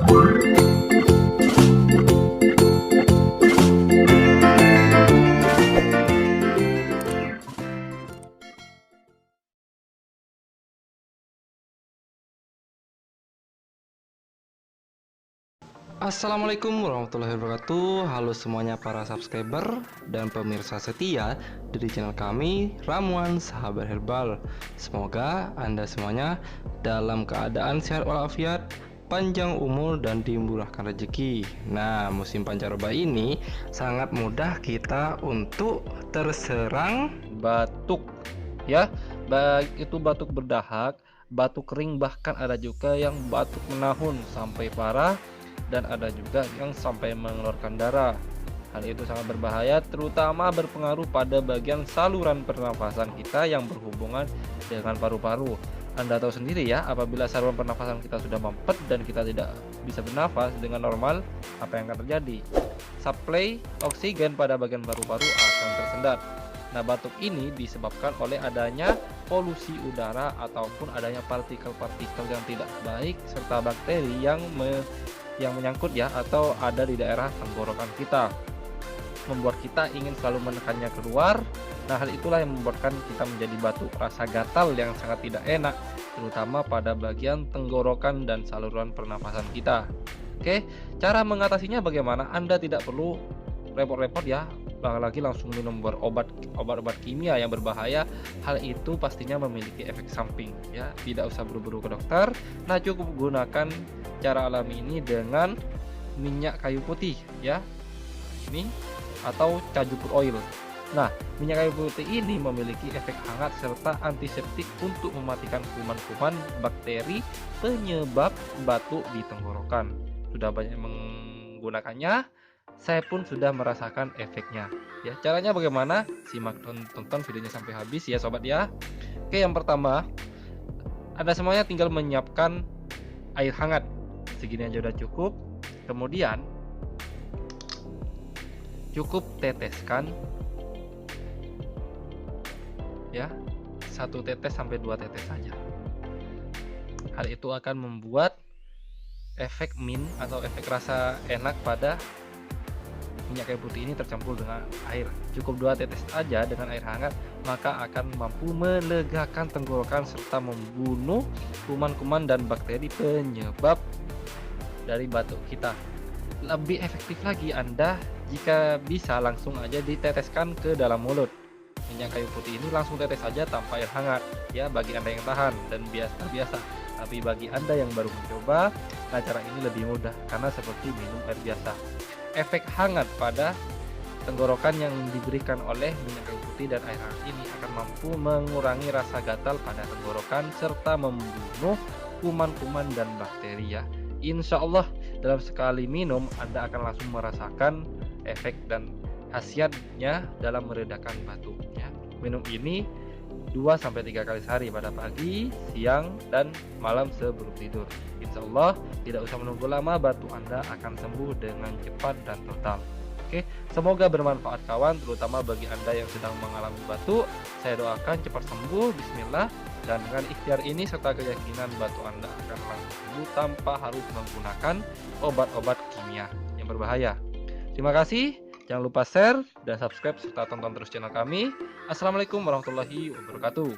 Assalamualaikum warahmatullahi wabarakatuh. Halo semuanya para subscriber dan pemirsa setia dari channel kami Ramuan Sahabat Herbal. Semoga Anda semuanya dalam keadaan sehat walafiat, panjang umur dan dimurahkan rezeki. Nah, musim pancaroba ini sangat mudah kita untuk terserang batuk ya, baik itu batuk berdahak, batuk kering, bahkan ada juga yang batuk menahun sampai parah, dan ada juga yang sampai mengeluarkan darah. Hal itu sangat berbahaya, terutama berpengaruh pada bagian saluran pernafasan kita yang berhubungan dengan paru-paru. Anda tahu sendiri ya, apabila saluran pernafasan kita sudah mampet dan kita tidak bisa bernafas dengan normal, apa yang akan terjadi? Suplai oksigen pada bagian paru-paru akan tersendat. Nah, batuk ini disebabkan oleh adanya polusi udara ataupun adanya partikel-partikel yang tidak baik serta bakteri yang menyangkut ya atau ada di daerah tenggorokan kita, membuat kita ingin selalu menekannya keluar. Nah, hal itulah yang membuatkan kita menjadi batuk, rasa gatal yang sangat tidak enak, terutama pada bagian tenggorokan dan saluran pernafasan kita. Oke, cara mengatasinya bagaimana? Anda tidak perlu repot-repot ya, lagi langsung minum obat-obat kimia yang berbahaya. Hal itu pastinya memiliki efek samping ya, tidak usah buru-buru ke dokter. Nah, cukup gunakan cara alami ini dengan minyak kayu putih ya, ini atau cajupur oil. Nah, minyak kayu putih ini memiliki efek hangat serta antiseptik untuk mematikan kuman-kuman bakteri penyebab batuk di tenggorokan. Sudah banyak menggunakannya, saya pun sudah merasakan efeknya ya. Caranya bagaimana? Simak, tonton videonya sampai habis ya sobat ya. Oke, yang pertama, Anda semuanya tinggal menyiapkan air hangat segini aja udah cukup. Kemudian cukup teteskan ya, 1 tetes sampai 2 tetes saja. Hal itu akan membuat efek min atau efek rasa enak pada minyak kayu putih ini tercampur dengan air. Cukup 2 tetes aja dengan air hangat, maka akan mampu melegakan tenggorokan serta membunuh kuman-kuman dan bakteri penyebab dari batuk kita. Lebih efektif lagi Anda jika bisa langsung aja diteteskan ke dalam mulut. Minyak kayu putih ini langsung tetes saja tanpa air hangat ya, bagi Anda yang tahan dan biasa. Tapi bagi Anda yang baru mencoba, nah cara ini lebih mudah karena seperti minum air biasa. Efek hangat pada tenggorokan yang diberikan oleh minyak kayu putih dan air hangat ini akan mampu mengurangi rasa gatal pada tenggorokan serta membunuh kuman-kuman dan bakteri ya. Insya Allah dalam sekali minum Anda akan langsung merasakan efek dan khasiatnya dalam meredakan batuknya. Minum ini 2-3 kali sehari pada pagi, siang, dan malam sebelum tidur. Insya Allah tidak usah menunggu lama, batuk Anda akan sembuh dengan cepat dan total. Oke, semoga bermanfaat kawan, terutama bagi Anda yang sedang mengalami batuk. Saya doakan cepat sembuh, bismillah. Dan dengan ikhtiar ini serta keyakinan, batuk Anda akan langsung sembuh tanpa harus menggunakan obat-obat kimia yang berbahaya. Terima kasih, jangan lupa share dan subscribe serta tonton terus channel kami. Assalamualaikum warahmatullahi wabarakatuh.